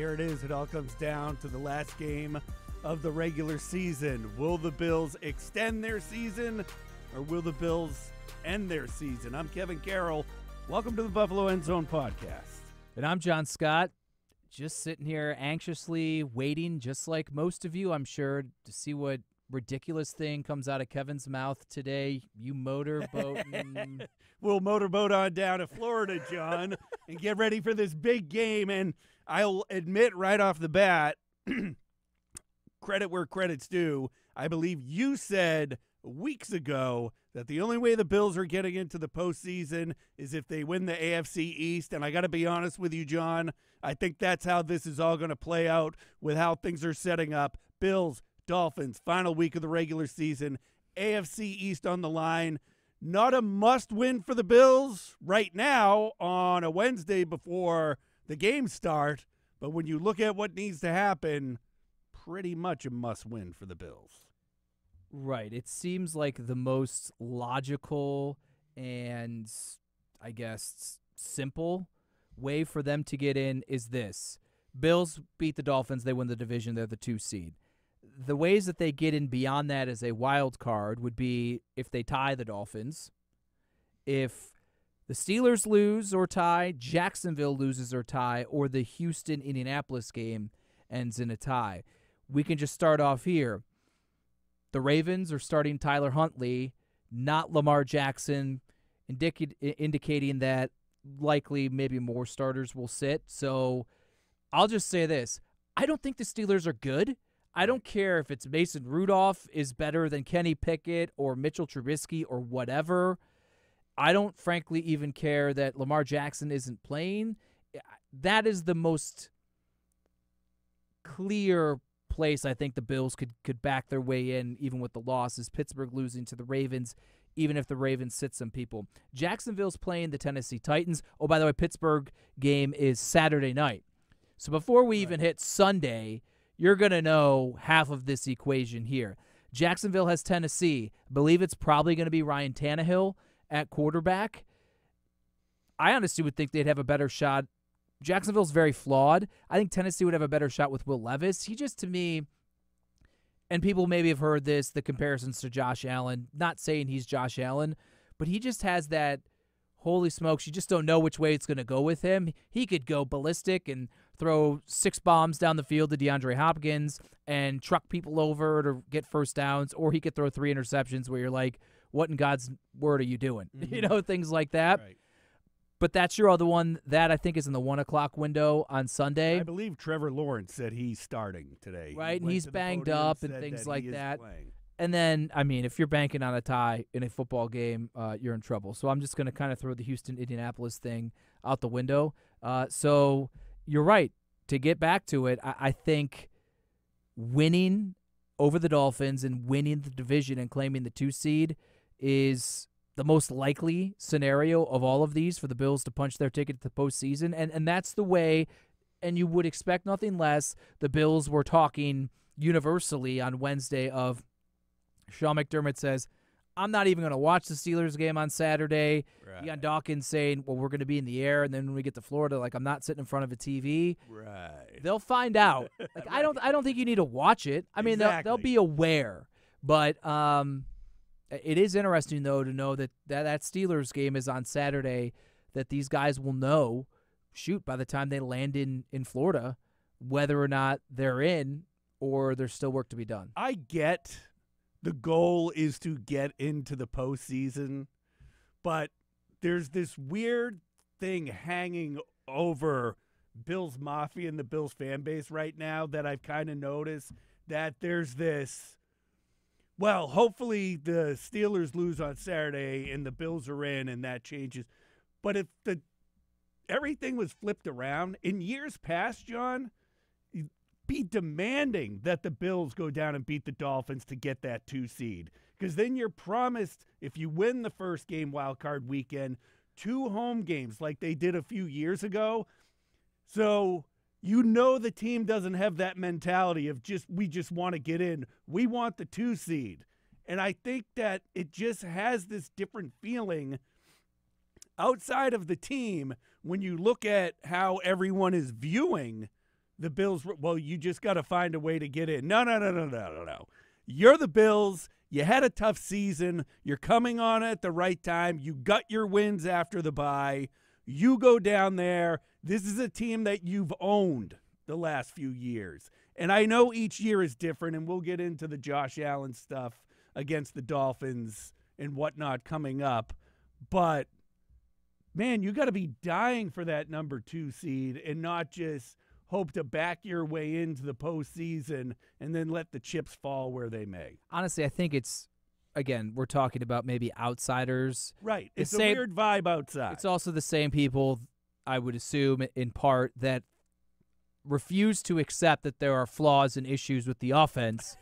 there it is. It all comes down to the last game of the regular season. Will the Bills extend their season, or will the Bills end their season? I'm Kevin Carroll. Welcome to the Buffalo End Zone Podcast. And I'm Jon Scott, just sitting here anxiously waiting, just like most of you, I'm sure, to see what ridiculous thing comes out of Kevin's mouth today. You motorboating. We'll motorboat on down to Florida, John, and get ready for this big game. And I'll admit right off the bat, credit where credit's due, I believe you said weeks ago that the only way the Bills are getting into the postseason is if they win the AFC East. And I got to be honest with you, John, I think that's how this is all going to play out with how things are setting up. Bills, Dolphins, final week of the regular season, AFC East on the line. Not a must-win for the Bills right now on a Wednesday before the games start, but when you look at what needs to happen, pretty much a must-win for the Bills. Right. It seems like the most logical and, I guess, simple way for them to get in is this. Bills beat the Dolphins. They win the division. They're the 2 seed. The ways that they get in beyond that as a wild card would be if they tie the Dolphins. If the Steelers lose or tie, Jacksonville loses or tie, or the Houston-Indianapolis game ends in a tie. We can just start off here. The Ravens are starting Tyler Huntley, not Lamar Jackson, indicating that likely maybe more starters will sit. So I'll just say this. I don't think the Steelers are good. I don't care if it's Mason Rudolph is better than Kenny Pickett or Mitchell Trubisky or whatever. I don't, frankly, even care that Lamar Jackson isn't playing. That is the most clear place I think the Bills could back their way in, even with the losses. Pittsburgh losing to the Ravens, even if the Ravens sit some people. Jacksonville's playing the Tennessee Titans. Oh, by the way, Pittsburgh game is Saturday night. So before we even hit Sunday, you're going to know half of this equation here. Jacksonville has Tennessee. I believe it's probably going to be Ryan Tannehill at quarterback. I honestly would think they'd have a better shot. Jacksonville's very flawed. I think Tennessee would have a better shot with Will Levis. He just, to me, and people maybe have heard this, the comparisons to Josh Allen, not saying he's Josh Allen, but he just has that, holy smokes, you just don't know which way it's going to go with him. He could go ballistic and throw 6 bombs down the field to DeAndre Hopkins and truck people over to get first downs, or he could throw 3 interceptions where you're like, what in God's word are you doing? Mm-hmm. Things like that. Right. But that's your other one. That, I think, is in the 1 o'clock window on Sunday. I believe Trevor Lawrence said he's starting today. Right, and he's banged up and things like that. Playing. And then, I mean, if you're banking on a tie in a football game, you're in trouble. So I'm just going to kind of throw the Houston-Indianapolis thing out the window. So you're right. To get back to it, I think winning over the Dolphins and winning the division and claiming the 2 seed is the most likely scenario of all of these for the Bills to punch their ticket to the postseason. And that's the way, and you would expect nothing less. The Bills were talking universally on Wednesday of Sean McDermott says, I'm not even going to watch the Steelers game on Saturday. Right. Deion Dawkins saying, well, we're going to be in the air, and then when we get to Florida, like, I'm not sitting in front of a TV. Right. They'll find out. Like, I don't think you need to watch it. I mean, exactly. they'll be aware. But it is interesting, though, to know that Steelers game is on Saturday, that these guys will know, shoot, by the time they land in Florida, whether or not they're in or there's still work to be done. I get the goal is to get into the postseason, but there's this weird thing hanging over Bills Mafia and the Bills fan base right now that I've kind of noticed, that there's this, well, hopefully the Steelers lose on Saturday and the Bills are in and that changes. But if everything was flipped around, in years past, John, be demanding that the Bills go down and beat the Dolphins to get that 2 seed. Because then you're promised, if you win the first game wild card weekend, 2 home games like they did a few years ago. So you know the team doesn't have that mentality of we just want to get in. We want the 2 seed. And I think that it just has this different feeling outside of the team when you look at how everyone is viewing the Bills, well, you just got to find a way to get in. No. You're the Bills. You had a tough season. You're coming on at the right time. You got your wins after the bye. You go down there. This is a team that you've owned the last few years. And I know each year is different, and we'll get into the Josh Allen stuff against the Dolphins and whatnot coming up. But, man, you got to be dying for that number 2 seed and not just hope to back your way into the postseason and then let the chips fall where they may. Honestly, I think it's, again, we're talking about maybe outsiders. Right. It's a weird vibe outside. It's also the same people, I would assume, in part, that refuse to accept that there are flaws and issues with the offense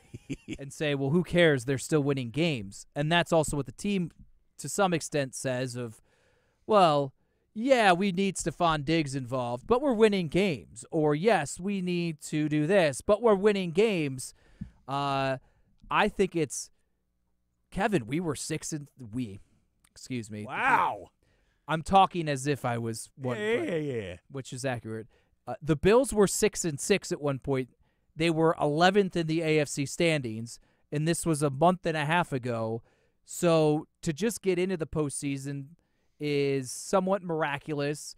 and say, well, who cares? They're still winning games. And that's also what the team, to some extent, says of, well, yeah, we need Stephon Diggs involved, but we're winning games. Or, yes, we need to do this, but we're winning games. I think it's, Kevin, we were 6 and excuse me. Wow. I'm talking as if I was one, Yeah. which is accurate. The Bills were 6 and 6 at one point. They were 11th in the AFC standings, and this was a month and a half ago. So to just get into the postseason is somewhat miraculous,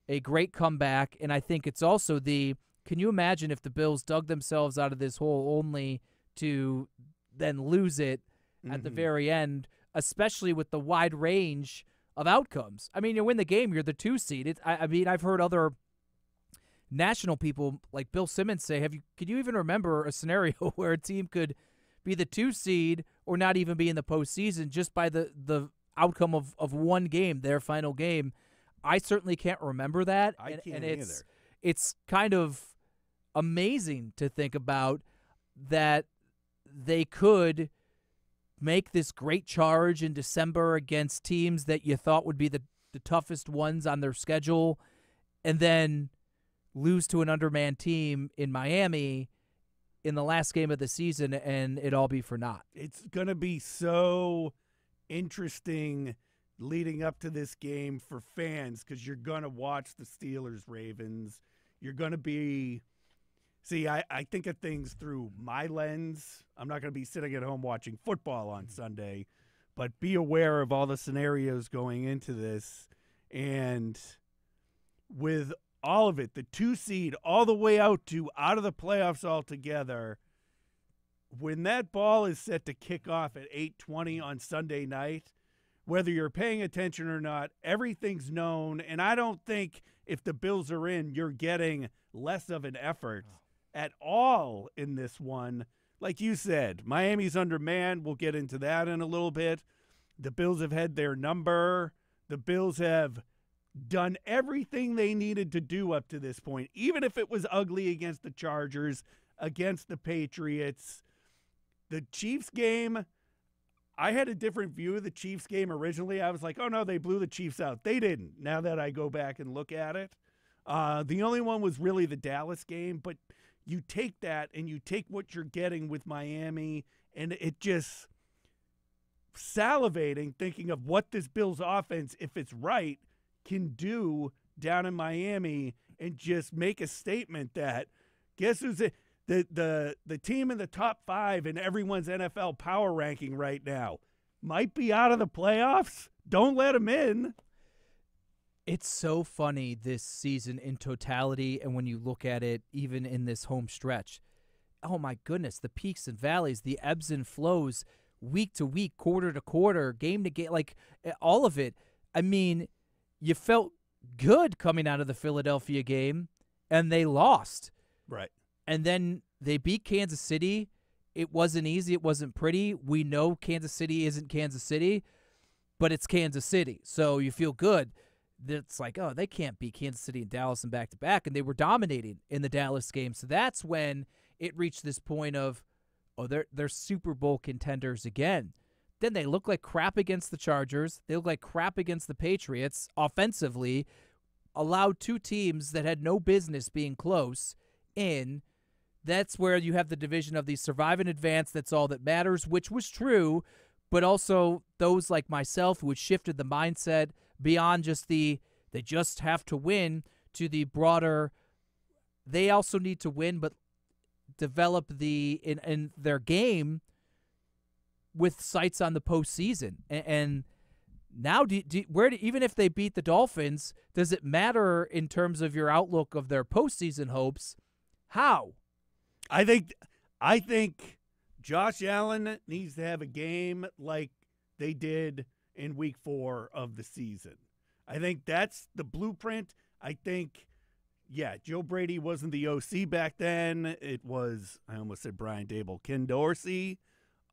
a great comeback, and I think it's also can you imagine if the Bills dug themselves out of this hole only to then lose it at the very end, especially with the wide range of outcomes? I mean, you win the game, you're the 2 seed. I mean, I've heard other national people like Bill Simmons say, can you even remember a scenario where a team could be the 2 seed or not even be in the postseason just by the outcome of one game, their final game? I certainly can't remember that. I can't either. It's kind of amazing to think about that they could make this great charge in December against teams that you thought would be the toughest ones on their schedule, and then lose to an undermanned team in Miami in the last game of the season, and it all be for naught. It's going to be so interesting leading up to this game for fans because you're going to watch the Steelers-Ravens. You're going to be – see, I think of things through my lens. I'm not going to be sitting at home watching football on Sunday, but be aware of all the scenarios going into this. And with – all of it, the 2 seed, all the way out of the playoffs altogether, when that ball is set to kick off at 8:20 on Sunday night, whether you're paying attention or not, everything's known. And I don't think if the Bills are in, you're getting less of an effort at all in this one. Like you said, Miami's undermanned. We'll get into that in a little bit. The Bills have had their number. The Bills have done everything they needed to do up to this point, even if it was ugly against the Chargers, against the Patriots. The Chiefs game, I had a different view of the Chiefs game originally. I was like, oh, no, they blew the Chiefs out. They didn't, now that I go back and look at it. The only one was really the Dallas game, but you take that and you take what you're getting with Miami, and it just salivating thinking of what this Bills offense, if it's right, can do down in Miami and just make a statement that guess who's the team in the top 5 in everyone's NFL power ranking right now might be out of the playoffs. Don't let them in. It's so funny this season in totality, and when you look at it even in this home stretch, oh my goodness, the peaks and valleys, the ebbs and flows, week to week, quarter to quarter, game to game, like all of it. I mean, you felt good coming out of the Philadelphia game, and they lost. Right. And then they beat Kansas City. It wasn't easy. It wasn't pretty. We know Kansas City isn't Kansas City, but it's Kansas City. So you feel good. It's like, oh, they can't beat Kansas City and Dallas in back-to-back, and they were dominating in the Dallas game. So that's when it reached this point of, oh, they're Super Bowl contenders again. Then they look like crap against the Chargers. They look like crap against the Patriots offensively, allowed 2 teams that had no business being close in. That's where you have the division of the survive and advance. That's all that matters, which was true, but also those like myself who had shifted the mindset beyond just they just have to win to the broader, they also need to win, but develop in their game with sights on the postseason. And now, even if they beat the Dolphins, does it matter in terms of your outlook of their postseason hopes? How? I think Josh Allen needs to have a game like they did in week 4 of the season. I think that's the blueprint. I think, Joe Brady wasn't the OC back then. It was, I almost said Brian Dable, Ken Dorsey.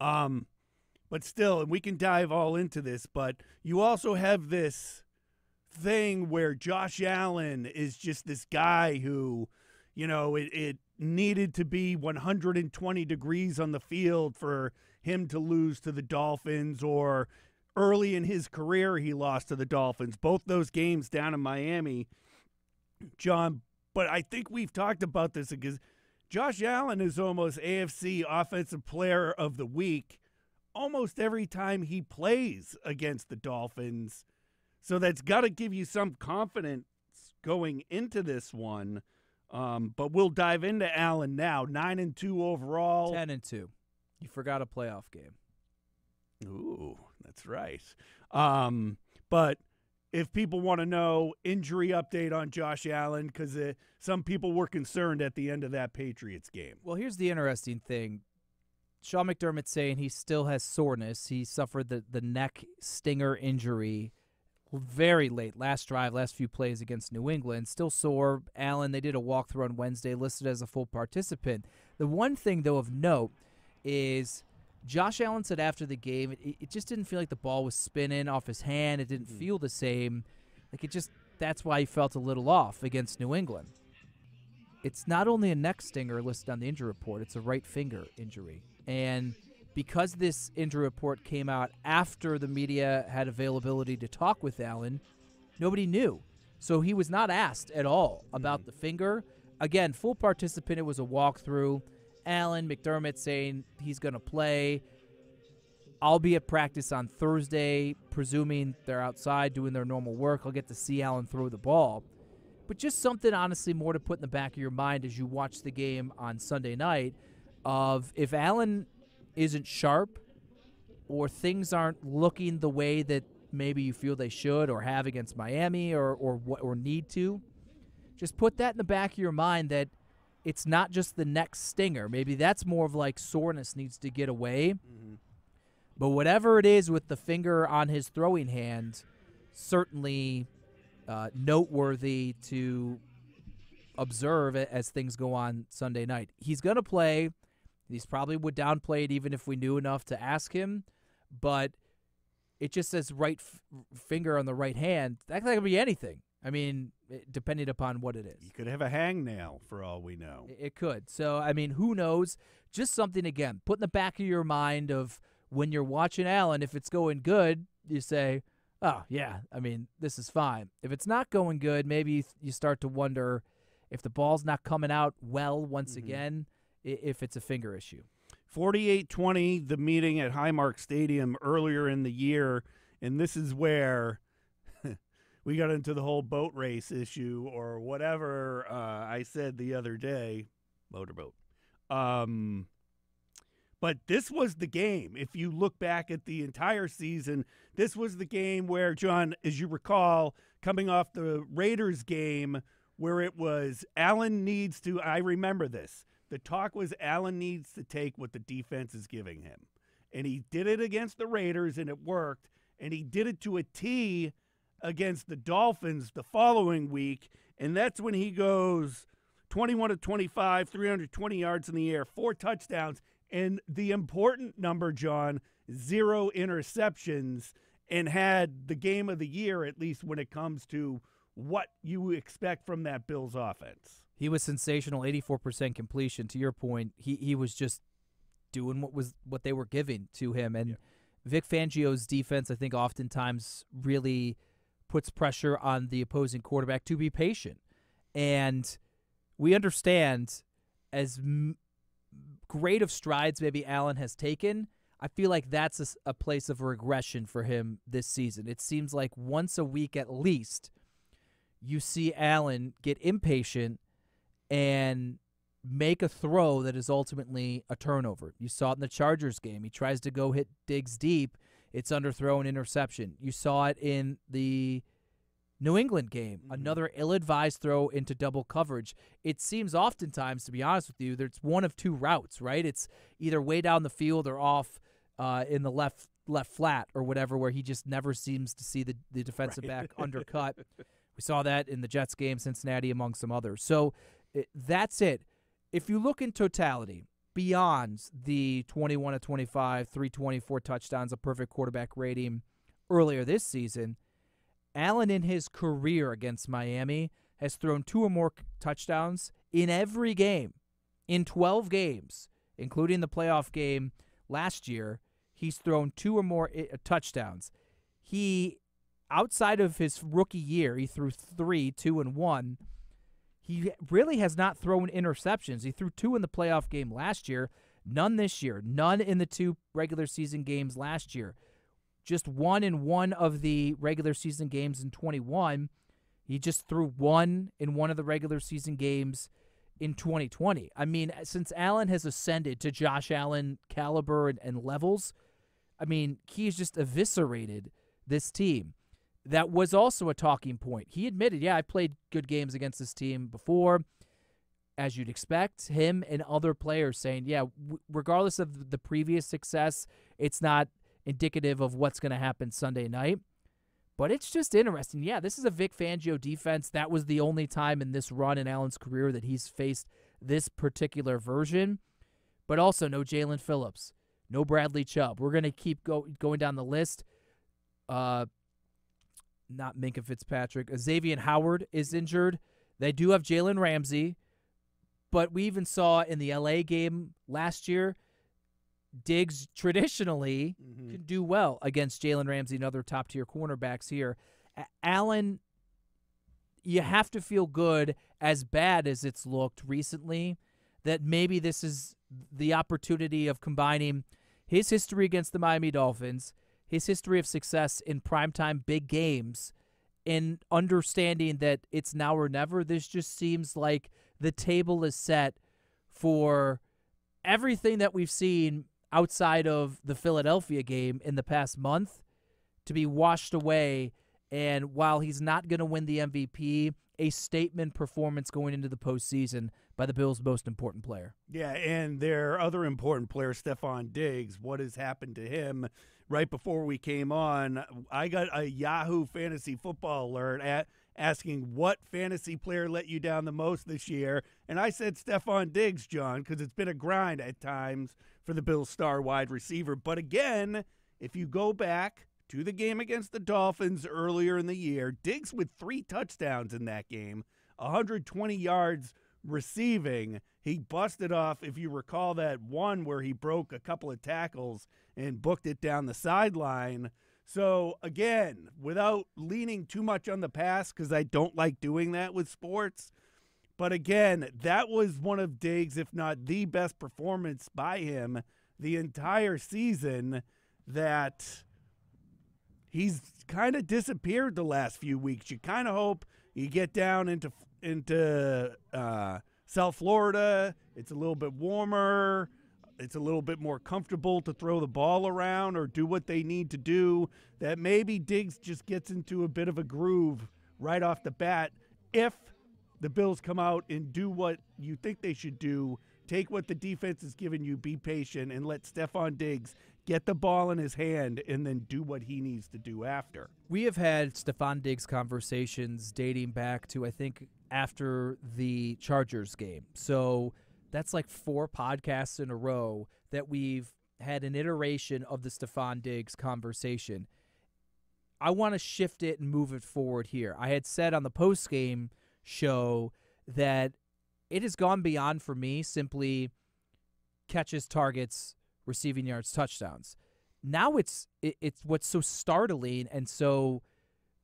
But still, and we can dive all into this, but you also have this thing where Josh Allen is just this guy who, it needed to be 120 degrees on the field for him to lose to the Dolphins, or early in his career he lost to the Dolphins. Both those games down in Miami, John. But I think we've talked about this because Josh Allen is almost AFC Offensive Player of the Week almost every time he plays against the Dolphins. So that's got to give you some confidence going into this one. But we'll dive into Allen now. 9-2 overall. 10-2. You forgot a playoff game. Ooh, that's right. But if people want to know, injury update on Josh Allen, because some people were concerned at the end of that Patriots game. Well, here's the interesting thing. Sean McDermott's saying he still has soreness. He suffered the neck stinger injury very late, last drive, last few plays against New England. Still sore. Allen, they did a walkthrough on Wednesday, listed as a full participant. The one thing, though, of note is Josh Allen said after the game, it just didn't feel like the ball was spinning off his hand. It didn't feel the same. That's why he felt a little off against New England. It's not only a neck stinger listed on the injury report, it's a right finger injury. And because this injury report came out after the media had availability to talk with Allen, nobody knew. So he was not asked at all about the finger. Again, full participant, it was a walkthrough. Allen, McDermott saying he's going to play. I'll be at practice on Thursday, presuming they're outside doing their normal work. I'll get to see Allen throw the ball. But just something, honestly, more to put in the back of your mind as you watch the game on Sunday night of if Allen isn't sharp or things aren't looking the way that maybe you feel they should or have against Miami or need to, just put that in the back of your mind that it's not just the neck stinger. Maybe that's more of like soreness needs to get away. Mm-hmm. But whatever it is with the finger on his throwing hand, certainly noteworthy to observe as things go on Sunday night. He's going to play. He's probably would downplay it even if we knew enough to ask him. But it just says right finger on the right hand. That could be anything. I mean, depending upon what it is. You could have a hangnail for all we know. It could. So, I mean, who knows? Just something, again, put in the back of your mind of when you're watching Allen, if it's going good, you say, oh, yeah, I mean, this is fine. If it's not going good, maybe you start to wonder if the ball's not coming out well once again, if it's a finger issue. 48-20, the meeting at Highmark Stadium earlier in the year, and this is where we got into the whole boat race issue or whatever I said the other day, motorboat. But this was the game. If you look back at the entire season, this was the game where, John, as you recall, coming off the Raiders game where it was Allen needs to, I remember this, the talk was Allen needs to take what the defense is giving him. And he did it against the Raiders, and it worked. And he did it to a T against the Dolphins the following week. And that's when he goes 21-25, 320 yards in the air, 4 touchdowns. And the important number, John, 0 interceptions, and had the game of the year, at least when it comes to what you expect from that Bills offense. He was sensational, 84% completion. To your point, he was just doing what they were giving to him. And Vic Fangio's defense, I think, oftentimes really puts pressure on the opposing quarterback to be patient. And we understand as great of strides maybe Allen has taken, I feel like that's a place of regression for him this season. It seems like once a week at least you see Allen get impatient and make a throw that is ultimately a turnover. You saw it in the Chargers game. He tries to go hit Diggs deep. It's underthrow and interception. You saw it in the New England game, another ill-advised throw into double coverage. It seems oftentimes, to be honest with you, there's one of two routes, right? It's either way down the field or off in the left flat or whatever, where he just never seems to see the defensive back undercut. We saw that in the Jets game, Cincinnati, among some others. So that's it. If you look in totality, beyond the 21 of 25, 324 touchdowns, a perfect quarterback rating earlier this season, Allen in his career against Miami has thrown 2 or more touchdowns in every game. In 12 games, including the playoff game last year, he's thrown 2 or more touchdowns. He, outside of his rookie year, he threw 3, 2, and 1. He really has not thrown interceptions. He threw 2 in the playoff game last year, none this year, none in the 2 regular season games last year. Just 1 in one of the regular season games in 21. He just threw 1 in one of the regular season games in 2020. I mean, since Allen has ascended to Josh Allen caliber and levels, I mean, he's just eviscerated this team. That was also a talking point. He admitted, yeah, I played good games against this team before, as you'd expect. Him and other players saying, yeah, regardless of the previous success, it's not indicative of what's going to happen Sunday night. But it's just interesting. Yeah, this is a Vic Fangio defense. That was the only time in this run in Allen's career that he's faced this particular version. But also no Jalen Phillips, no Bradley Chubb. We're going to keep going down the list. Not Minkah Fitzpatrick. Xavier Howard is injured. They do have Jalen Ramsey. But we even saw in the LA game last year, Diggs traditionally can do well against Jalen Ramsey and other top-tier cornerbacks here. Allen, you have to feel good, as bad as it's looked recently, that maybe this is the opportunity of combining his history against the Miami Dolphins, his history of success in primetime big games, and understanding that it's now or never. This just seems like the table is set for everything that we've seen outside of the Philadelphia game in the past month to be washed away. And while he's not going to win the MVP, a statement performance going into the postseason by the Bills' most important player. Yeah, and their other important player, Stephon Diggs, what has happened to him? Right before we came on, I got a Yahoo Fantasy Football alert asking what fantasy player let you down the most this year. And I said Stephon Diggs, John, because it's been a grind at times for the Bills' star wide receiver. But again, if you go back to the game against the Dolphins earlier in the year, Diggs with 3 touchdowns in that game, 120 yards receiving. He busted off, if you recall, that one where he broke a couple of tackles and booked it down the sideline. So, again, without leaning too much on the pass, because I don't like doing that with sports, but again, that was one of Diggs, if not the best performance by him the entire season, that he's kind of disappeared the last few weeks. You kind of hope you get down into South Florida. It's a little bit warmer. It's a little bit more comfortable to throw the ball around or do what they need to do, that maybe Diggs just gets into a bit of a groove right off the bat. If the Bills come out and do what you think they should do, take what the defense has given you, be patient, and let Stephon Diggs get the ball in his hand and then do what he needs to do after. We have had Stephon Diggs conversations dating back to, I think, after the Chargers game. So that's like 4 podcasts in a row that we've had an iteration of the Stephon Diggs conversation. I want to shift it and move it forward here. I had said on the post-game show that it has gone beyond, for me, simply catches, targets, receiving yards, touchdowns. Now it's what's so startling and so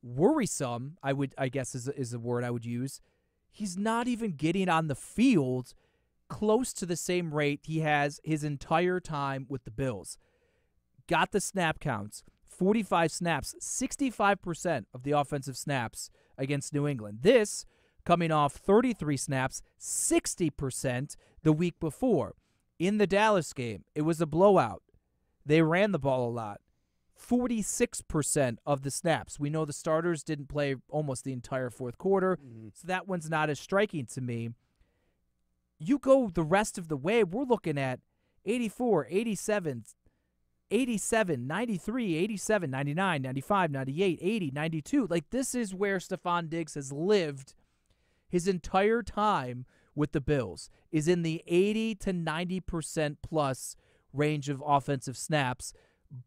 worrisome, I guess is a word I would use. He's not even getting on the field close to the same rate he has his entire time with the Bills. Got the snap counts, 45 snaps, 65% of the offensive snaps against New England. This coming off 33 snaps, 60% the week before. In the Dallas game, it was a blowout. They ran the ball a lot. 46% of the snaps. We know the starters didn't play almost the entire fourth quarter, so that one's not as striking to me. You go the rest of the way, we're looking at 84, 87, 87, 93, 87, 99, 95, 98, 80, 92. Like, this is where Stephon Diggs has lived his entire time with the Bills, is in the 80 to 90% plus range of offensive snaps,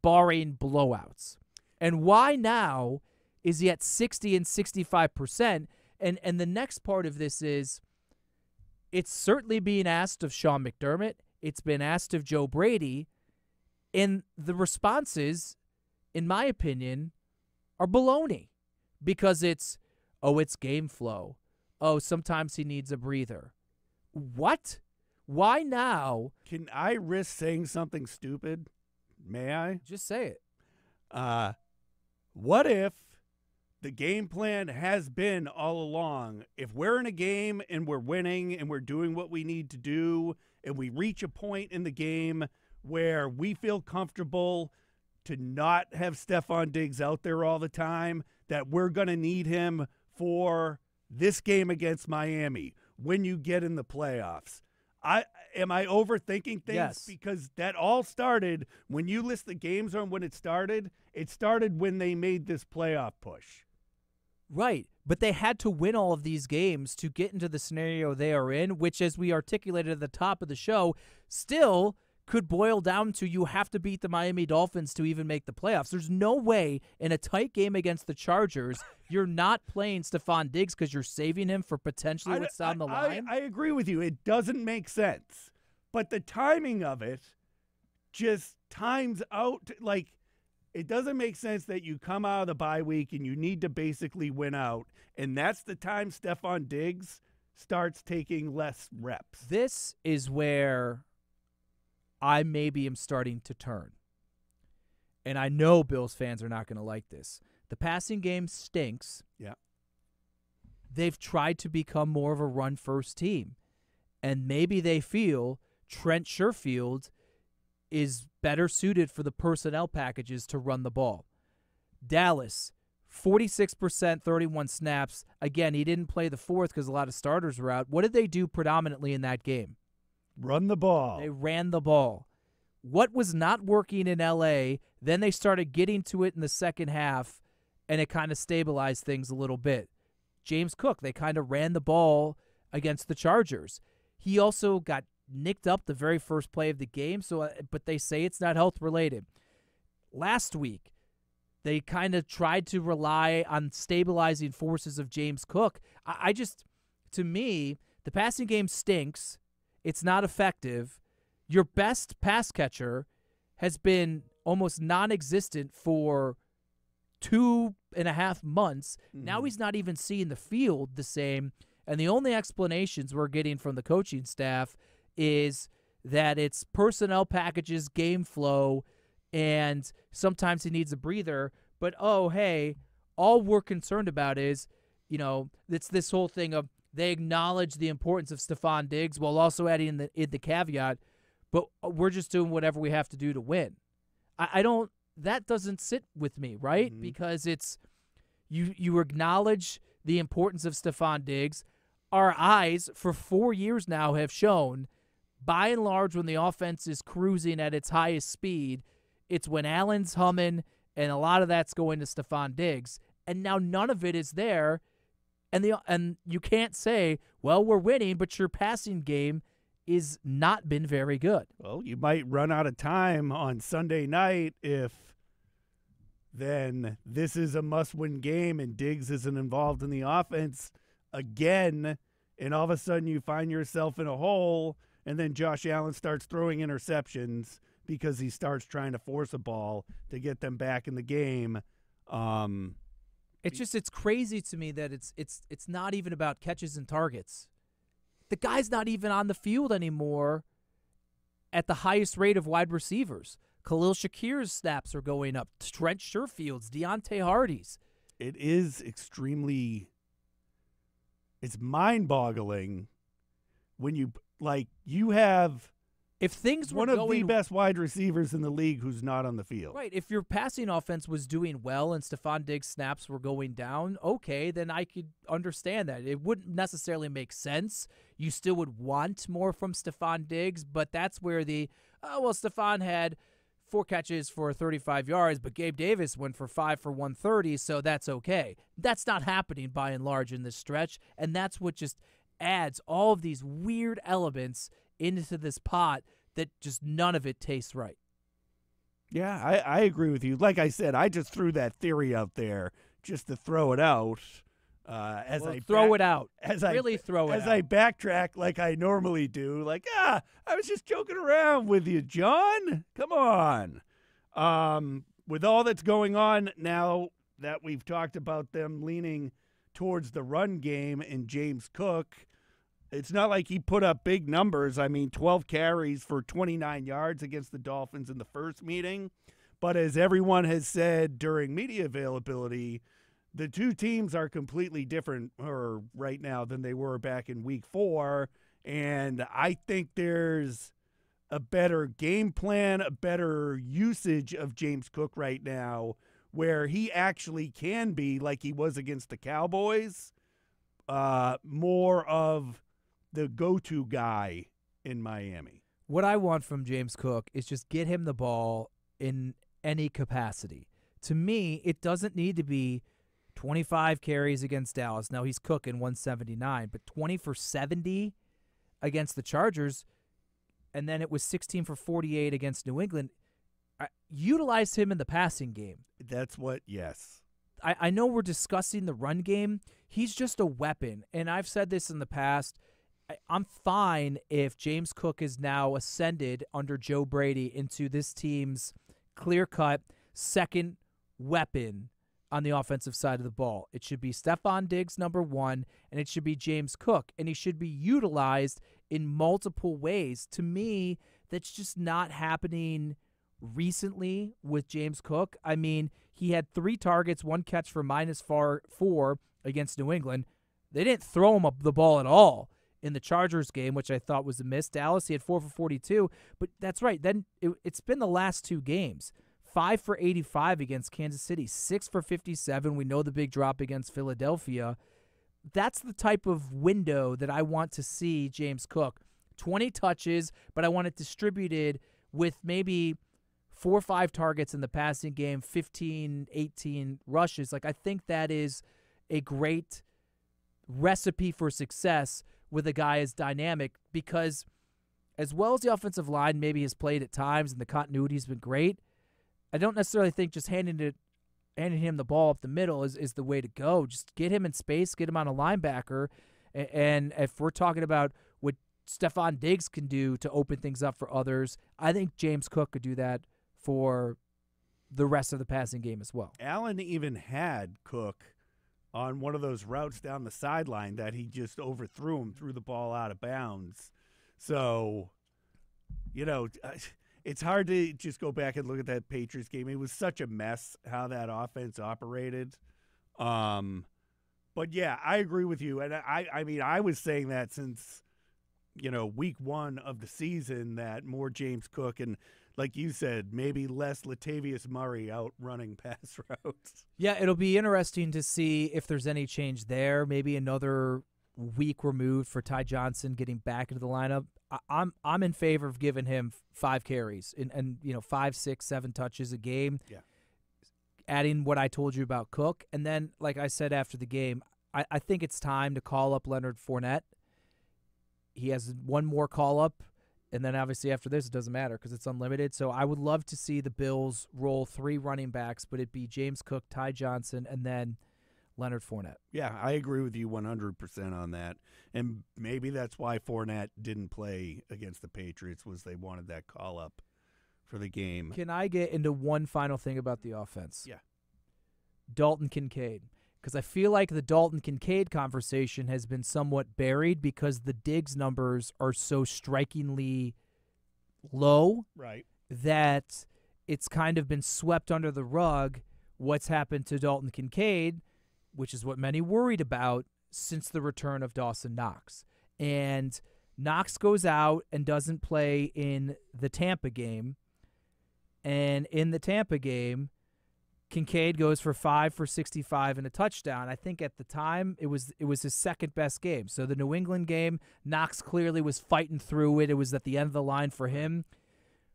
barring blowouts. And why now is he at 60 and 65%? And the next part of this is, it's certainly being asked of Sean McDermott. It's been asked of Joe Brady. And the responses, in my opinion, are baloney. Because it's game flow. Oh, sometimes he needs a breather. What? Why now? Can I risk saying something stupid? May I? Just say it. What if the game plan has been all along, if we're in a game and we're winning and we're doing what we need to do and we reach a point in the game where we feel comfortable to not have Stephon Diggs out there all the time, that we're going to need him for this game against Miami when you get in the playoffs? Am I overthinking things? Yes. Because that all started when you list the games on when it started when they made this playoff push. Right, but they had to win all of these games to get into the scenario they are in, which, as we articulated at the top of the show, still could boil down to you have to beat the Miami Dolphins to even make the playoffs. There's no way in a tight game against the Chargers you're not playing Stephon Diggs because you're saving him for potentially what's down the line. I agree with you. It doesn't make sense. But the timing of it just times out. Like, it doesn't make sense that you come out of the bye week and you need to basically win out, and that's the time Stephon Diggs starts taking less reps. This is where I maybe am starting to turn. And I know Bills fans are not going to like this. The passing game stinks. Yeah. They've tried to become more of a run-first team. And maybe they feel Trent Sherfield is better suited for the personnel packages to run the ball. Dallas, 46%, 31 snaps. Again, he didn't play the fourth because a lot of starters were out. What did they do predominantly in that game? Run the ball. They ran the ball. What was not working in L.A., then they started getting to it in the second half, and it kind of stabilized things a little bit. James Cook, they kind of ran the ball against the Chargers. He also got nicked up the very first play of the game, but they say it's not health-related. Last week, they kind of tried to rely on stabilizing forces of James Cook. To me, the passing game stinks. It's not effective. Your best pass catcher has been almost non-existent for 2.5 months. Mm-hmm. Now he's not even seeing the field the same. And the only explanations we're getting from the coaching staff is that it's personnel packages, game flow, and sometimes he needs a breather. But, oh, hey, all we're concerned about is, it's this whole thing of they acknowledge the importance of Stephon Diggs while also adding in the caveat, but we're just doing whatever we have to do to win. That doesn't sit with me, right? Mm-hmm. Because it's you acknowledge the importance of Stephon Diggs. Our eyes for 4 years now have shown, by and large, when the offense is cruising at its highest speed, it's when Allen's humming, and a lot of that's going to Stephon Diggs. And now none of it is there, and you can't say, well, we're winning, but your passing game is not been very good. Well, you might run out of time on Sunday night if then this is a must-win game and Diggs isn't involved in the offense again, and all of a sudden you find yourself in a hole, and then Josh Allen starts throwing interceptions because he starts trying to force a ball to get them back in the game. It's crazy to me that it's not even about catches and targets. The guy's not even on the field anymore at the highest rate of wide receivers. Khalil Shakir's snaps are going up. Trent Sherfield's, Deontay Hardy's. It is extremely it's mind-boggling when you have If things were one of going the best wide receivers in the league who's not on the field. right, if your passing offense was doing well and Stephon Diggs' snaps were going down, okay, then I could understand that. It wouldn't necessarily make sense. You still would want more from Stephon Diggs, but that's where Stephon had 4 catches for 35 yards, but Gabe Davis went for 5 for 130, so that's okay. That's not happening by and large in this stretch, and that's what just adds all of these weird elements into this pot that just none of it tastes right. Yeah, I agree with you. Like I said, I just threw that theory out there just to throw it out. As I throw it out. As I backtrack like I normally do, I was just joking around with you, John. Come on. With all that's going on now that we've talked about them leaning towards the run game and James Cook, it's not like he put up big numbers. I mean, 12 carries for 29 yards against the Dolphins in the first meeting. But as everyone has said during media availability, the two teams are completely different right now than they were back in week 4. And I think there's a better game plan, a better usage of James Cook right now where he actually can be, like he was against the Cowboys, more of the go-to guy in Miami. What I want from James Cook is just get him the ball in any capacity. To me, it doesn't need to be 25 carries against Dallas. Now he's cooking 179, but 20 for 70 against the Chargers, and then it was 16 for 48 against New England. Utilize him in the passing game. Yes. I know we're discussing the run game. He's just a weapon, and I've said this in the past. I'm fine if James Cook is now ascended under Joe Brady into this team's clear-cut second weapon on the offensive side of the ball. It should be Stephon Diggs, number 1, and it should be James Cook, and he should be utilized in multiple ways. To me, that's just not happening recently with James Cook. I mean, he had 3 targets, 1 catch for -4 against New England. They didn't throw him up the ball at all in the Chargers game, which I thought was a miss. Dallas, he had 4 for 42, but that's right. Then it's been the last 2 games. 5 for 85 against Kansas City, 6 for 57. We know the big drop against Philadelphia. That's the type of window that I want to see James Cook. 20 touches, but I want it distributed with maybe 4 or 5 targets in the passing game, 15, 18 rushes. I think that is a great recipe for success with a guy as dynamic, because as well as the offensive line maybe has played at times and the continuity has been great, I don't necessarily think just handing him the ball up the middle is the way to go. Just get him in space, get him on a linebacker, and if we're talking about what Stephon Diggs can do to open things up for others, I think James Cook could do that for the rest of the passing game as well. Allen even had Cook on one of those routes down the sideline that he just overthrew him, threw the ball out of bounds. So, it's hard to just go back and look at that Patriots game. It was such a mess how that offense operated. But yeah, I agree with you. And I mean, I was saying that since, week 1 of the season, that more James Cook and, like you said, maybe less Latavius Murray out running pass routes. Yeah, it'll be interesting to see if there's any change there. Maybe another week removed for Ty Johnson getting back into the lineup. I'm in favor of giving him 5 carries and 5, 6, 7 touches a game. Yeah. Adding what I told you about Cook, and then, like I said after the game, I think it's time to call up Leonard Fournette. He has one more call up. And then obviously after this, it doesn't matter because it's unlimited. So I would love to see the Bills roll 3 running backs, but it'd be James Cook, Ty Johnson, and then Leonard Fournette. Yeah, I agree with you 100% on that. And maybe that's why Fournette didn't play against the Patriots, was they wanted that call up for the game. Can I get into one final thing about the offense? Yeah. Dalton Kincaid. Because I feel like the Dalton Kincaid conversation has been somewhat buried because the Diggs numbers are so strikingly low, right, that it's kind of been swept under the rug what's happened to Dalton Kincaid, which is what many worried about since the return of Dawson Knox. And Knox goes out and doesn't play in the Tampa game. And in the Tampa game, Kincaid goes for 5 for 65 and a touchdown. I think at the time it was his second best game. So the New England game, Knox clearly was fighting through it. It was at the end of the line for him.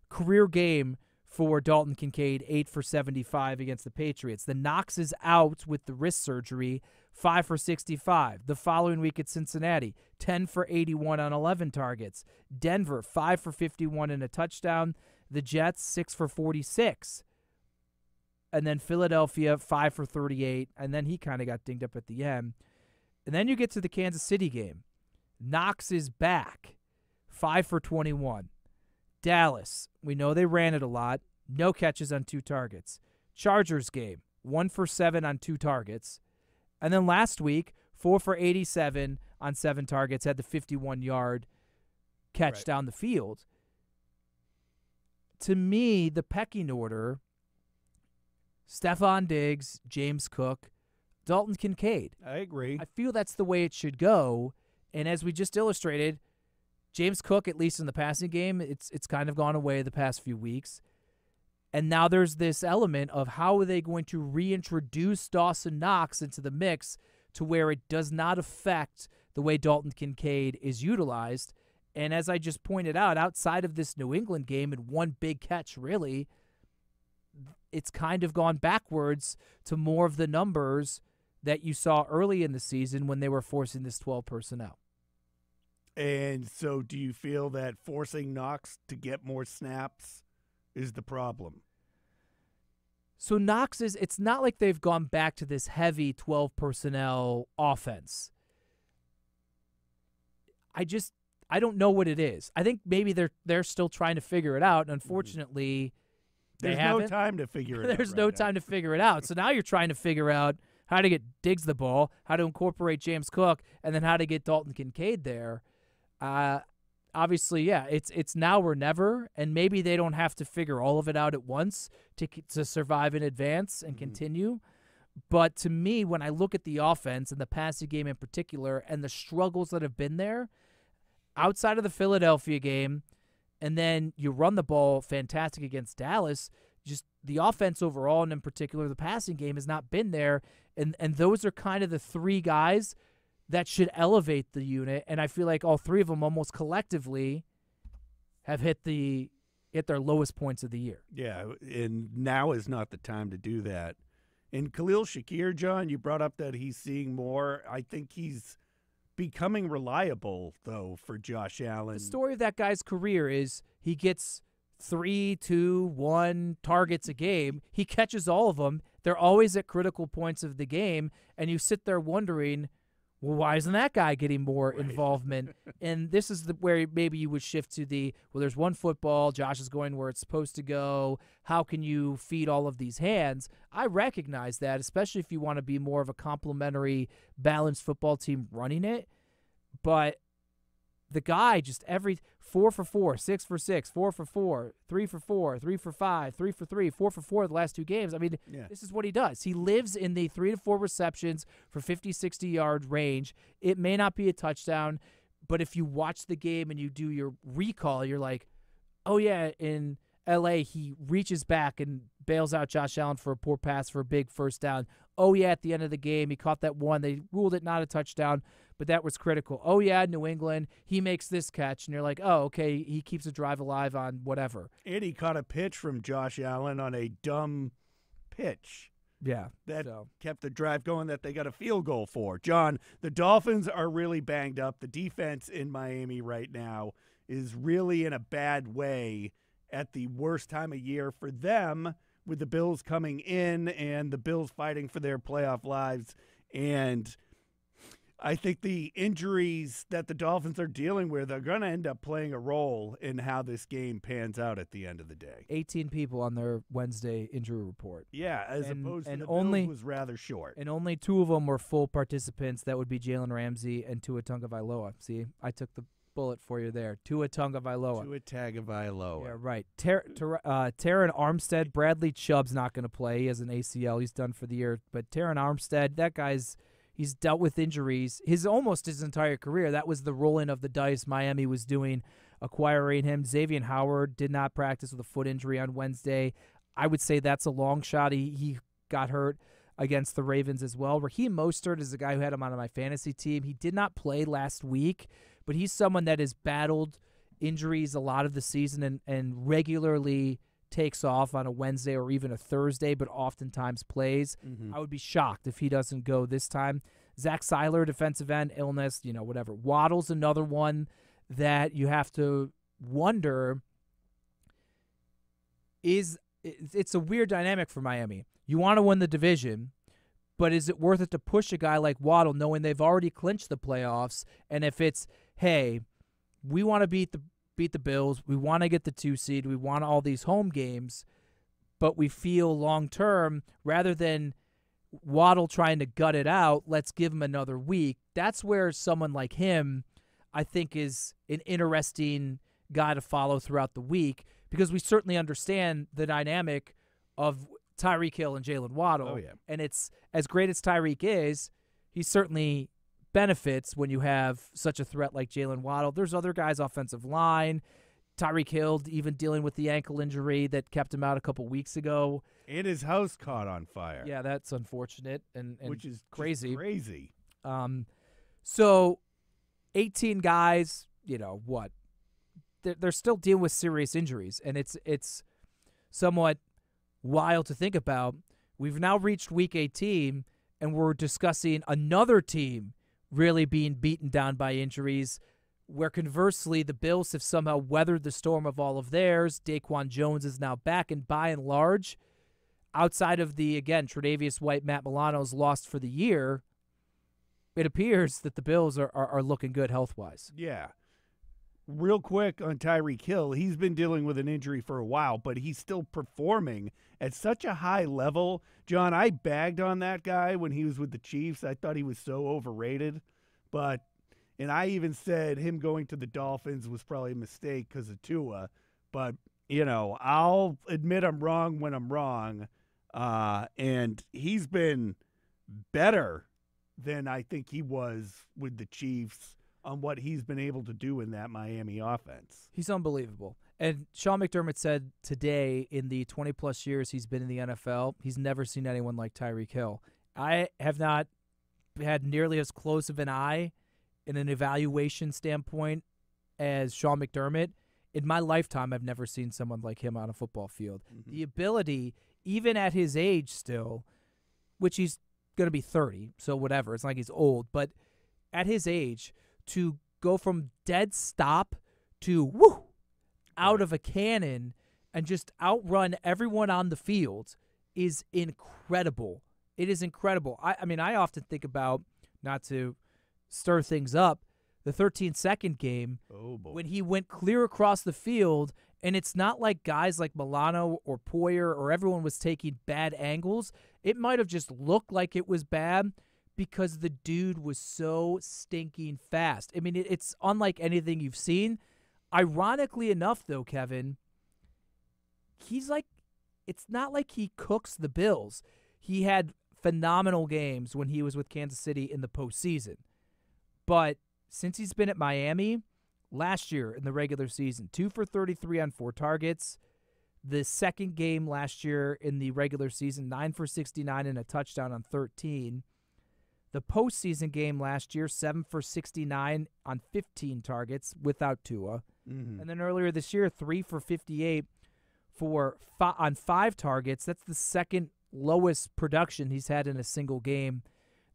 Career game for Dalton Kincaid, 8 for 75 against the Patriots. The Knox is out with the wrist surgery, 5 for 65. The following week at Cincinnati, 10 for 81 on 11 targets. Denver, 5 for 51 and a touchdown. The Jets, 6 for 46. And then Philadelphia, 5 for 38. And then he kind of got dinged up at the end. And then you get to the Kansas City game. Knox is back, 5 for 21. Dallas, we know they ran it a lot. No catches on 2 targets. Chargers game, 1 for 7 on 2 targets. And then last week, 4 for 87 on 7 targets, had the 51-yard catch down the field. To me, the pecking order, Stephon Diggs, James Cook, Dalton Kincaid. I agree. I feel that's the way it should go. And as we just illustrated, James Cook, at least in the passing game, it's kind of gone away the past few weeks. And now there's this element of how are they going to reintroduce Dawson Knox into the mix to where it does not affect the way Dalton Kincaid is utilized. And as I just pointed out, outside of this New England game and one big catch, really, it's kind of gone backwards to more of the numbers that you saw early in the season when they were forcing this 12 personnel. And so do you feel that forcing Knox to get more snaps is the problem? So Knox it's not like they've gone back to this heavy 12 personnel offense. I don't know what it is. I think maybe they're still trying to figure it out. And unfortunately, there's no time to figure it out. There's no time to figure it out. So now you're trying to figure out how to get Diggs the ball, how to incorporate James Cook, and then how to get Dalton Kincaid there. Obviously, yeah, it's now or never, and maybe they don't have to figure all of it out at once to survive in advance and continue. But to me, when I look at the offense and the passing game in particular and the struggles that have been there, outside of the Philadelphia game, and then you run the ball fantastic against Dallas, just the offense overall, and in particular the passing game, has not been there. And those are kind of the 3 guys that should elevate the unit. And I feel like all 3 of them almost collectively have hit their lowest points of the year. Yeah, and now is not the time to do that. And Khalil Shakir, John, you brought up that he's seeing more. I think he's becoming reliable, though, for Josh Allen. The story of that guy's career is he gets 3, 2, 1 targets a game. He catches all of them. They're always at critical points of the game, and you sit there wondering, well, why isn't that guy getting more involvement? And this is where maybe you would shift to there's one football, Josh is going where it's supposed to go. How can you feed all of these hands? I recognize that, especially if you want to be more of a complementary, balanced football team running it. But the guy just 4 for 4, 6 for 6, 4 for 4, 3 for 4, 3 for 5, 3 for 3, 4 for 4 the last 2 games. I mean, This is what he does. He lives in the 3 to 4 receptions for 50, 60-yard range. It may not be a touchdown, but if you watch the game and you do your recall, you're like, oh, yeah, in L.A., he reaches back and bails out Josh Allen for a poor pass for a big first down. Oh, yeah, at the end of the game, he caught that one. They ruled it not a touchdown, but that was critical. Oh, yeah, New England, he makes this catch, and you're like, oh, okay, he keeps a drive alive on whatever. And he caught a pitch from Josh Allen on a dumb pitch. Yeah. That kept the drive going that they got a field goal for. John, the Dolphins are really banged up. The defense in Miami right now is really in a bad way at the worst time of year for them, with the Bills coming in and the Bills fighting for their playoff lives. And I think the injuries that the Dolphins are dealing with are going to end up playing a role in how this game pans out at the end of the day. 18 people on their Wednesday injury report. Yeah, opposed to the Bills was rather short. And only 2 of them were full participants. That would be Jalen Ramsey and Tua Tagovailoa. See, I took the bullet for you there. Tua Tagovailoa. Tua Tagovailoa. Yeah, right. Taron Armstead, Bradley Chubb's not going to play. He has an ACL. He's done for the year. But Taron Armstead, that guy's He's dealt with injuries almost his entire career. That was the rolling of the dice Miami was doing, acquiring him. Xavier Howard did not practice with a foot injury on Wednesday. I would say that's a long shot. He got hurt against the Ravens as well. Raheem Mostert is the guy who had him on my fantasy team. He did not play last week, but he's someone that has battled injuries a lot of the season and regularly takes off on a Wednesday or even a Thursday, but oftentimes plays. I would be shocked if he doesn't go this time. Zach Seiler, defensive end, illness, whatever. Waddle's another one that you have to wonder it's a weird dynamic for Miami. You want to win the division, but is it worth it to push a guy like Waddle knowing they've already clinched the playoffs? And if it's, hey, we want to beat the Bills, we want to get the 2 seed, we want all these home games, but we feel long-term, rather than Waddle trying to gut it out, let's give him another week. That's where someone like him, I think, is an interesting guy to follow throughout the week, because we certainly understand the dynamic of Tyreek Hill and Jalen Waddle. Oh, yeah. And it's as great as Tyreek is, he certainly benefits when you have such a threat like Jalen Waddle. There's other guys, offensive line. Tyreek Hill even dealing with the ankle injury that kept him out a couple weeks ago. And his house caught on fire. Yeah, that's unfortunate and which is crazy. Crazy. So 18 guys, what? They're still dealing with serious injuries, and it's somewhat wild to think about. We've now reached week 18, and we're discussing another team really being beaten down by injuries, where conversely the Bills have somehow weathered the storm of all of theirs. Daquan Jones is now back, and by and large, outside of Tre'Davious White, Matt Milano's lost for the year, it appears that the Bills are looking good health-wise. Yeah. Real quick on Tyreek Hill, he's been dealing with an injury for a while, but he's still performing at such a high level. John, I bagged on that guy when he was with the Chiefs. I thought he was so overrated. And I even said him going to the Dolphins was probably a mistake because of Tua. But, I'll admit I'm wrong when I'm wrong. And he's been better than I think he was with the Chiefs on what he's been able to do in that Miami offense. He's unbelievable. And Sean McDermott said today, in the 20-plus years he's been in the NFL, he's never seen anyone like Tyreek Hill. I have not had nearly as close of an eye in an evaluation standpoint as Sean McDermott. In my lifetime, I've never seen someone like him on a football field. The ability, even at his age still, which he's going to be 30, so whatever, it's not like he's old, but at his age, to go from dead stop to woo out of a cannon and just outrun everyone on the field is incredible. It is incredible. I mean, I often think about, not to stir things up, the 13-second game when he went clear across the field, and it's not like guys like Milano or Poyer or everyone was taking bad angles. It might have just looked like it was bad because the dude was so stinking fast. I mean, it's unlike anything you've seen. Ironically enough, though, Kevin, it's not like he cooks the Bills. He had phenomenal games when he was with Kansas City in the postseason. But since he's been at Miami, last year in the regular season, 2 for 33 on 4 targets. The second game last year in the regular season, 9 for 69 and a touchdown on 13. The postseason game last year, 7 for 69 on 15 targets without Tua. And then earlier this year, 3 for 58 on 5 targets. That's the second lowest production he's had in a single game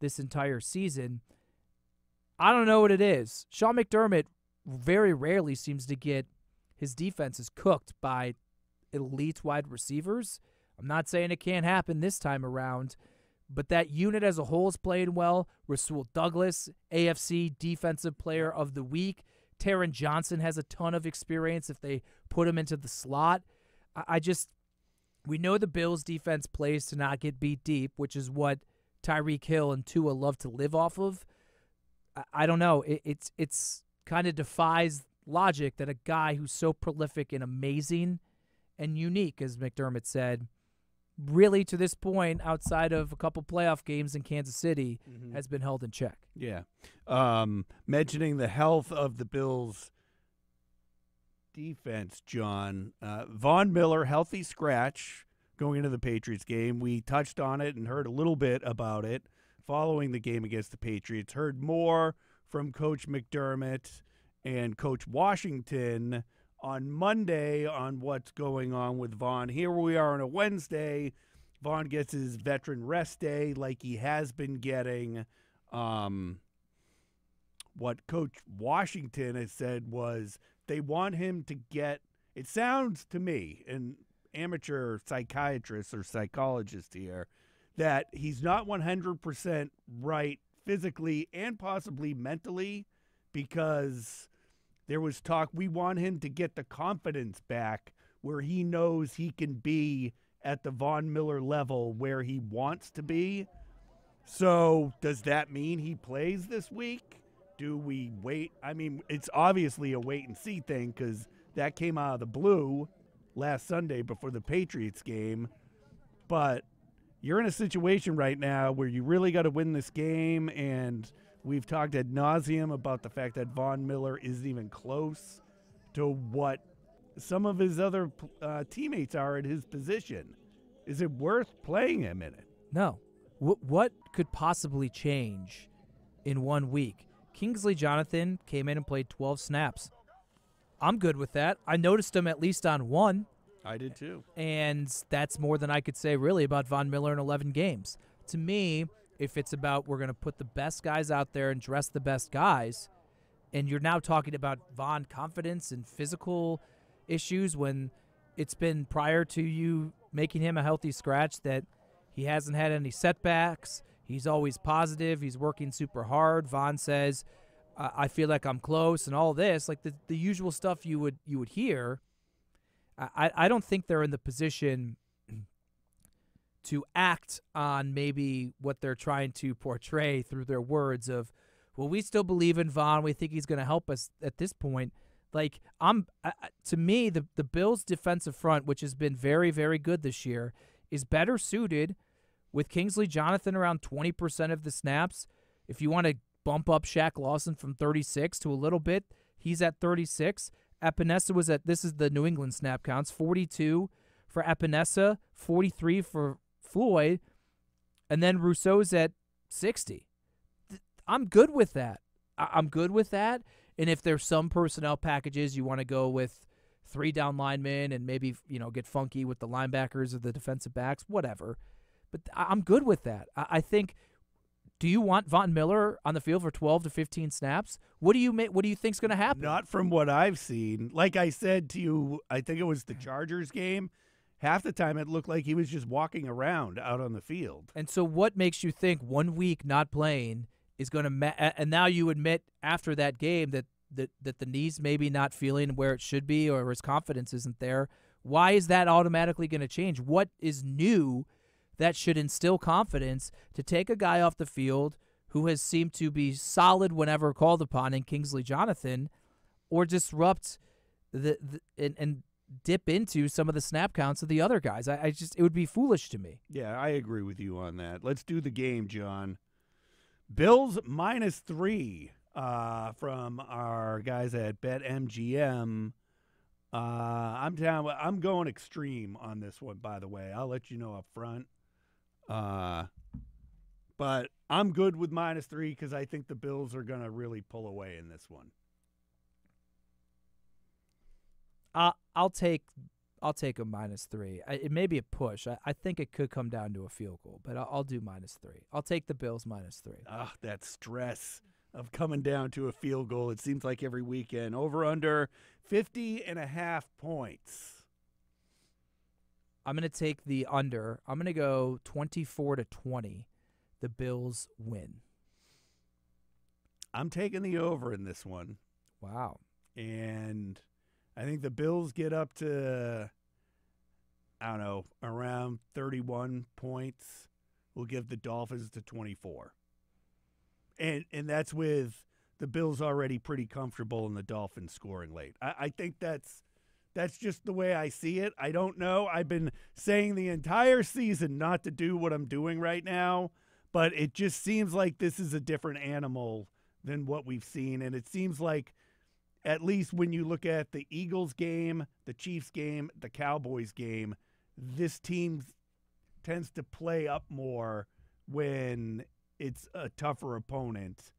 this entire season. I don't know what it is. Sean McDermott very rarely seems to get his defenses cooked by elite wide receivers. I'm not saying it can't happen this time around, but that unit as a whole is playing well. Rasul Douglas, AFC Defensive Player of the Week. Taron Johnson has a ton of experience if they put him into the slot. We know the Bills' defense plays to not get beat deep, which is what Tyreek Hill and Tua love to live off of. I don't know. It's kind of defies logic that a guy who's so prolific and amazing and unique, as McDermott said, really to this point, outside of a couple playoff games in Kansas City, has been held in check. Yeah. Mentioning the health of the Bills defense, John. Von Miller, healthy scratch going into the Patriots game. We touched on it and heard a little bit about it following the game against the Patriots. Heard more from Coach McDermott and Coach Washington on Monday on what's going on with Von. Here we are on a Wednesday. Von gets his veteran rest day like he has been getting. What Coach Washington has said was they want him to get, it sounds to me, an amateur psychiatrist or psychologist here, that he's not 100% right physically and possibly mentally, because there was talk, we want him to get the confidence back where he knows he can be at the Von Miller level where he wants to be. So does that mean he plays this week? Do we wait? I mean, it's obviously a wait-and-see thing because that came out of the blue last Sunday before the Patriots game. But you're in a situation right now where you really got to win this game, and we've talked ad nauseum about the fact that Von Miller isn't even close to what some of his other teammates are at his position. Is it worth playing him in it? No. What could possibly change in 1 week? Kingsley Jonathan came in and played 12 snaps. I'm good with that. I noticed him at least on one. I did too. And that's more than I could say really about Von Miller in 11 games. To me, if it's about we're going to put the best guys out there and dress the best guys, and you're now talking about Von confidence and physical issues when it's been prior to you making him a healthy scratch that he hasn't had any setbacks. He's always positive. He's working super hard. Von says, I feel like I'm close and all this, like the usual stuff you would hear. I don't think they're in the position to act on maybe what they're trying to portray through their words of, well, we still believe in Von. We think he's going to help us at this point. Like, to me, the Bills' defensive front, which has been very, very good this year, is better suited with Kingsley Jonathan around 20% of the snaps. If you want to bump up Shaq Lawson from 36 to a little bit, he's at 36. Epinesa was at, this is the New England snap counts, 42 for Epinesa, 43 for Floyd, and then Rousseau's at 60. I'm good with that. I'm good with that. And if there's some personnel packages you want to go with 3 down linemen and maybe, get funky with the linebackers or the defensive backs, whatever. But I'm good with that. I think, do you want Von Miller on the field for 12 to 15 snaps? What do you think's going to happen? Not from what I've seen. Like I said to you, I think it was the Chargers game. Half the time it looked like he was just walking around out on the field. And so what makes you think 1 week not playing is going to and now you admit after that game that the knee's maybe not feeling where it should be or his confidence isn't there. Why is that automatically going to change? What is new that should instill confidence to take a guy off the field who has seemed to be solid whenever called upon in Kingsley Jonathan, or disrupt and dip into some of the snap counts of the other guys? It would be foolish to me. Yeah, I agree with you on that. Let's do the game, John. Bills -3 from our guys at BetMGM. I'm going extreme on this one, by the way. I'll let you know up front. But I'm good with -3 because I think the Bills are going to really pull away in this one. I'll take a -3. It may be a push. I think it could come down to a field goal, but I'll do -3. I'll take the Bills -3. That stress of coming down to a field goal. It seems like every weekend. Over under 50.5 points. I'm going to take the under. I'm going to go 24-20. The Bills win. I'm taking the over in this one. Wow. And I think the Bills get up to, around 31 points. We'll give the Dolphins to 24. And that's with the Bills already pretty comfortable in the Dolphins scoring late. I think that's That's just the way I see it. I don't know. I've been saying the entire season not to do what I'm doing right now, but it just seems like this is a different animal than what we've seen. And it seems like, at least when you look at the Eagles game, the Chiefs game, the Cowboys game, this team tends to play up more when it's a tougher opponent.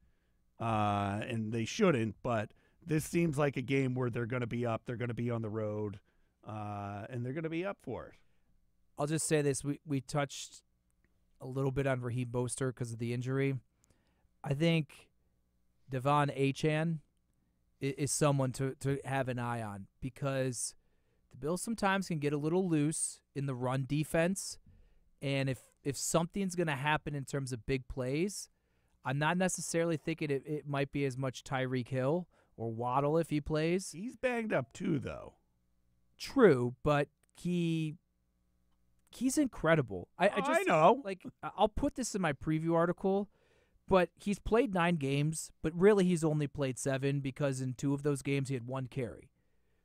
And they shouldn't, but this seems like a game where they're going to be up, they're going to be on the road, and they're going to be up for it. I'll just say this. We touched a little bit on Raheem Mostert because of the injury. I think Devon Achane is someone to have an eye on because the Bills sometimes can get a little loose in the run defense, and if something's going to happen in terms of big plays, I'm not necessarily thinking it might be as much Tyreek Hill or Waddle if he plays. He's banged up too, though. True, but he's incredible. I know. Like, I'll put this in my preview article, but he's played 9 games, but really he's only played 7 because in 2 of those games he had 1 carry.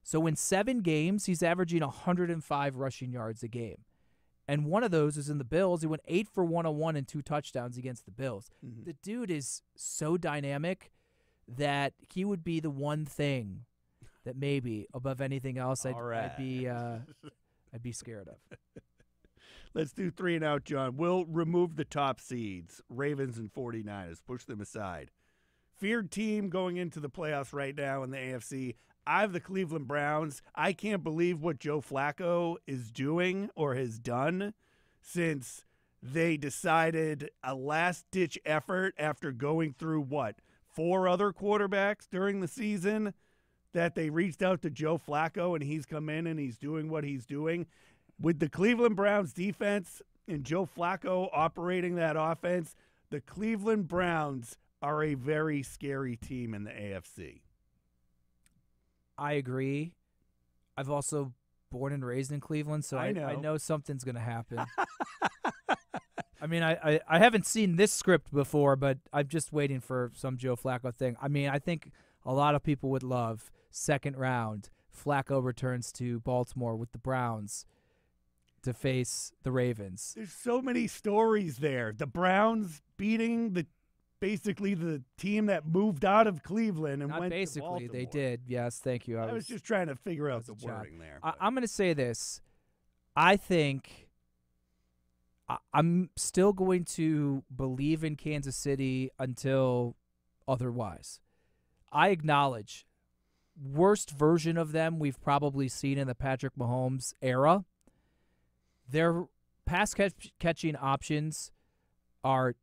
So in 7 games, he's averaging 105 rushing yards a game. And one of those is in the Bills. He went 8 for 101 and 2 touchdowns against the Bills. Mm-hmm. The dude is so dynamic that he would be the one thing that maybe above anything else I'd be scared of. Let's do 3 and out, John. We'll remove the top seeds, Ravens and 49ers. Push them aside. Feared team going into the playoffs right now in the AFC. I have the Cleveland Browns. I can't believe what Joe Flacco is doing or has done since they decided a last-ditch effort after going through, 4 other quarterbacks during the season, that they reached out to Joe Flacco, and he's come in and he's doing what he's doing. With the Cleveland Browns defense and Joe Flacco operating that offense, the Cleveland Browns are a very scary team in the AFC. I agree. I've also born and raised in Cleveland, so I know something's going to happen. I mean, I haven't seen this script before, but I'm just waiting for some Joe Flacco thing. I mean, I think a lot of people would love second round. Flacco returns to Baltimore with the Browns to face the Ravens. There's so many stories there. The Browns beating basically the team that moved out of Cleveland and went to Baltimore. They did. Yes, thank you. I was just trying to figure out the wording there. I'm going to say this. I think I'm still going to believe in Kansas City until otherwise. I acknowledge worst version of them we've probably seen in the Patrick Mahomes era. Their pass catching options are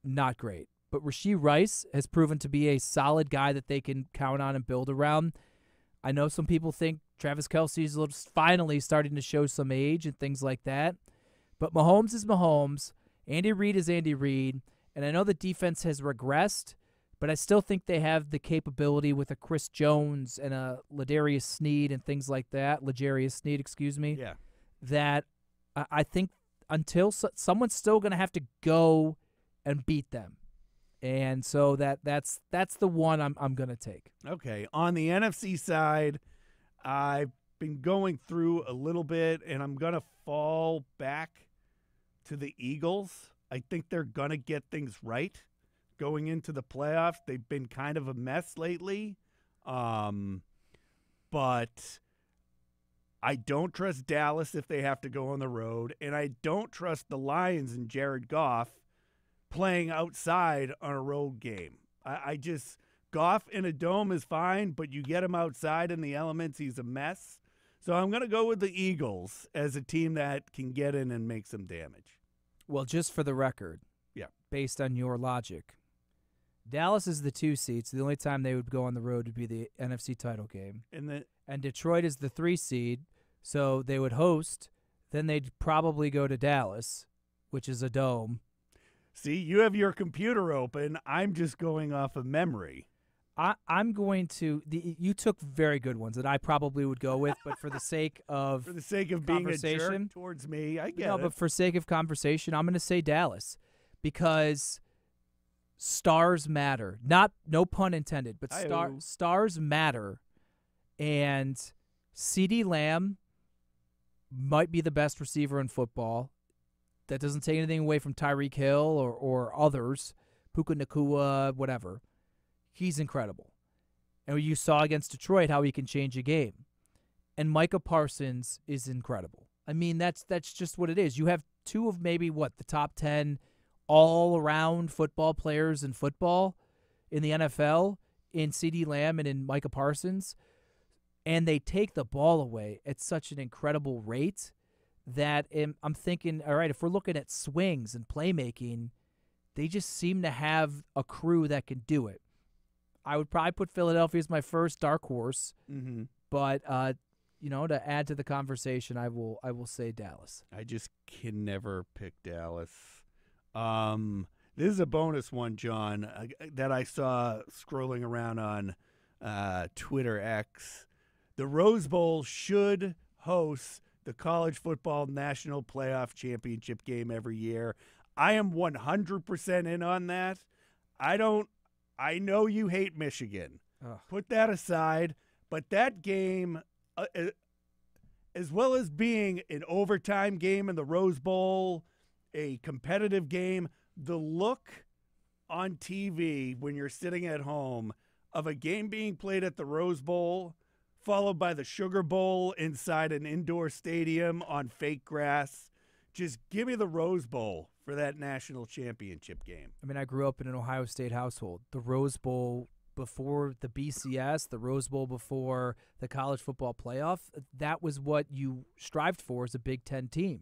not great. But Rashee Rice has proven to be a solid guy that they can count on and build around. I know some people think Travis Kelce is finally starting to show some age and things like that. But Mahomes is Mahomes. Andy Reid is Andy Reid. And I know the defense has regressed, but I still think they have the capability with a Chris Jones and a L'Jarius Sneed and things like that. L'Jarius Sneed, excuse me. Yeah. That I think until someone's still going to have to go and beat them. And so that's the one I'm going to take. Okay. On the NFC side, I've been going through a little bit, and I'm going to fall back to the Eagles. I think they're going to get things right going into the playoffs. They've been kind of a mess lately. But I don't trust Dallas if they have to go on the road, and I don't trust the Lions and Jared Goff playing outside on a road game. Goff in a dome is fine, but you get him outside in the elements, he's a mess. So I'm going to go with the Eagles as a team that can get in and make some damage. Well, just for the record, based on your logic, Dallas is the 2 seed, so the only time they would go on the road would be the NFC title game. And Detroit is the 3 seed, so they would host. Then they'd probably go to Dallas, which is a dome. See, you have your computer open. I'm just going off of memory. I'm going to. You took very good ones that I probably would go with, but for the sake of being a jerk towards me, I get it. No, but for sake of conversation, I'm going to say Dallas because stars matter. No pun intended, but stars matter, and CeeDee Lamb might be the best receiver in football. That doesn't take anything away from Tyreek Hill or others, Puka Nacua, whatever. He's incredible. And you saw against Detroit how he can change a game. And Micah Parsons is incredible. I mean, that's just what it is. You have two of maybe, the top 10 all-around football players in football in the NFL, in CeeDee Lamb and in Micah Parsons, and they take the ball away at such an incredible rate that I'm thinking, all right, if we're looking at swings and playmaking, they just seem to have a crew that can do it. I would probably put Philadelphia as my first dark horse, but to add to the conversation, I will say Dallas. I just can never pick Dallas. This is a bonus one, John, that I saw scrolling around on Twitter X. The Rose Bowl should host the College Football National Playoff Championship game every year. I am 100% in on that. I know you hate Michigan. Ugh. Put that aside. But that game, as well as being an overtime game in the Rose Bowl, a competitive game, the look on TV when you're sitting at home of a game being played at the Rose Bowl, followed by the Sugar Bowl inside an indoor stadium on fake grass. Just give me the Rose Bowl for that national championship game. I mean, I grew up in an Ohio State household. The Rose Bowl before the BCS, the Rose Bowl before the college football playoff, that was what you strived for as a Big Ten team.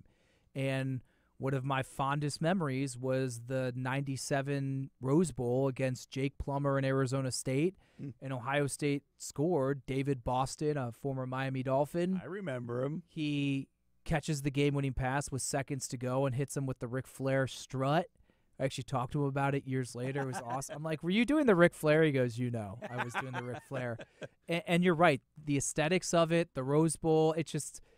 And one of my fondest memories was the 97 Rose Bowl against Jake Plummer and Arizona State. And Ohio State scored. David Boston, a former Miami Dolphin. I remember him. He catches the game-winning pass with seconds to go and hits him with the Ric Flair strut. I actually talked to him about it years later. It was awesome. I'm like, were you doing the Ric Flair? He goes, I was doing the Ric Flair. And you're right. The aesthetics of it, the Rose Bowl, it's just –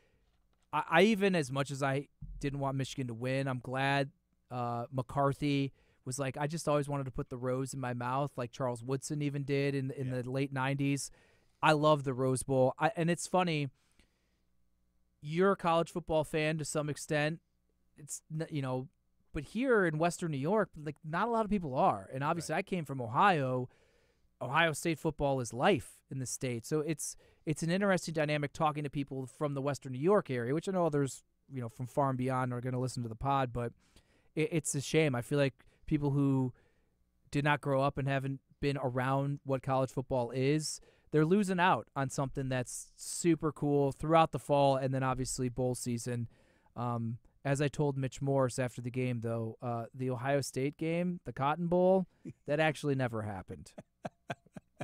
I even, as much as I didn't want Michigan to win, I'm glad McCarthy was like, I just always wanted to put the rose in my mouth like Charles Woodson even did in the late 90s. I love the Rose Bowl. And it's funny, you're a college football fan to some extent. It's, but here in Western New York, like not a lot of people are. And obviously I came from Ohio. Ohio State football is life in the state. So it's an interesting dynamic talking to people from the Western New York area, which I know others, from far and beyond are going to listen to the pod, but it's a shame. I feel like people who did not grow up and haven't been around what college football is, they're losing out on something that's super cool throughout the fall and then obviously bowl season. As I told Mitch Morse after the game, though, the Ohio State game, the Cotton Bowl, that actually never happened.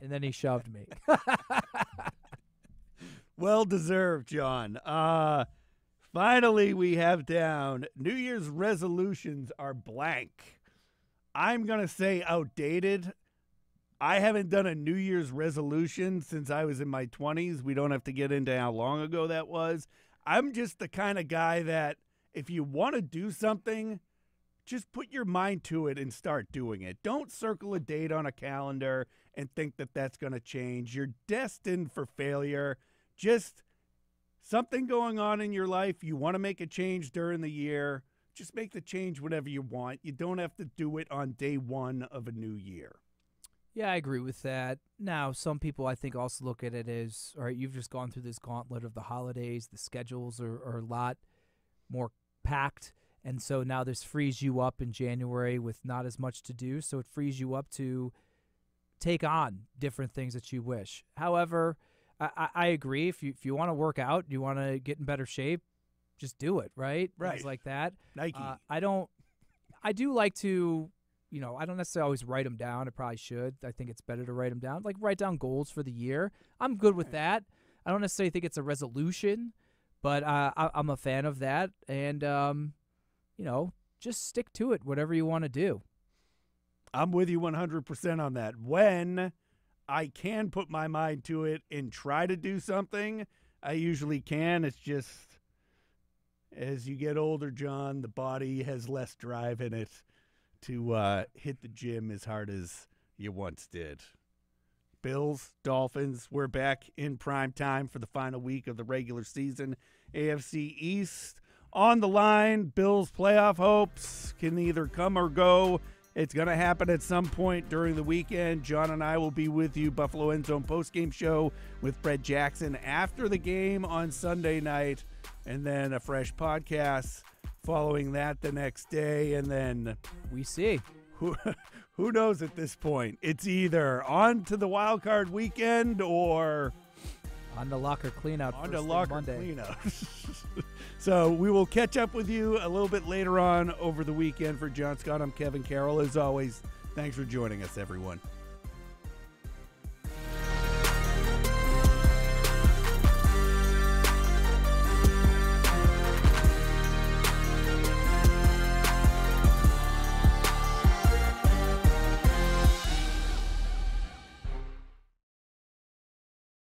And then he shoved me. Well deserved, John. Finally, we have down New Year's resolutions are blank. I'm going to say outdated. I haven't done a New Year's resolution since I was in my 20s. We don't have to get into how long ago that was. I'm just the kind of guy that if you want to do something, just put your mind to it and start doing it. Don't circle a date on a calendar and think that that's going to change. You're destined for failure. Just something going on in your life. You want to make a change during the year. Just make the change whenever you want. You don't have to do it on day one of a new year. Yeah, I agree with that. Now, some people I think also look at it as, all right, you've just gone through this gauntlet of the holidays. The schedules are a lot more packed. And so now this frees you up in January with not as much to do. So it frees you up to take on different things that you wish. However, I agree. If you want to work out, you want to get in better shape, just do it, right? Right. Things like that. Nike. I do like to, I don't necessarily always write them down. I probably should. I think it's better to write them down. Like write down goals for the year. I'm good with that. I don't necessarily think it's a resolution, but I'm a fan of that. And, just stick to it, whatever you want to do. I'm with you 100% on that. When I can put my mind to it and try to do something, I usually can. It's just as you get older, John, the body has less drive in it to hit the gym as hard as you once did. Bills, Dolphins. We're back in prime time for the final week of the regular season. AFC East on the line. Bills playoff hopes can either come or go. It's going to happen at some point during the weekend. John and I will be with you, Buffalo End Zone postgame show with Fred Jackson after the game on Sunday night, and then a fresh podcast following that the next day, and then we see. Who knows at this point? It's either on to the wild card weekend or on the locker cleanout. On to locker cleanout. So we will catch up with you a little bit later on over the weekend. For Jon Scott, I'm Kevin Carroll. As always, thanks for joining us, everyone.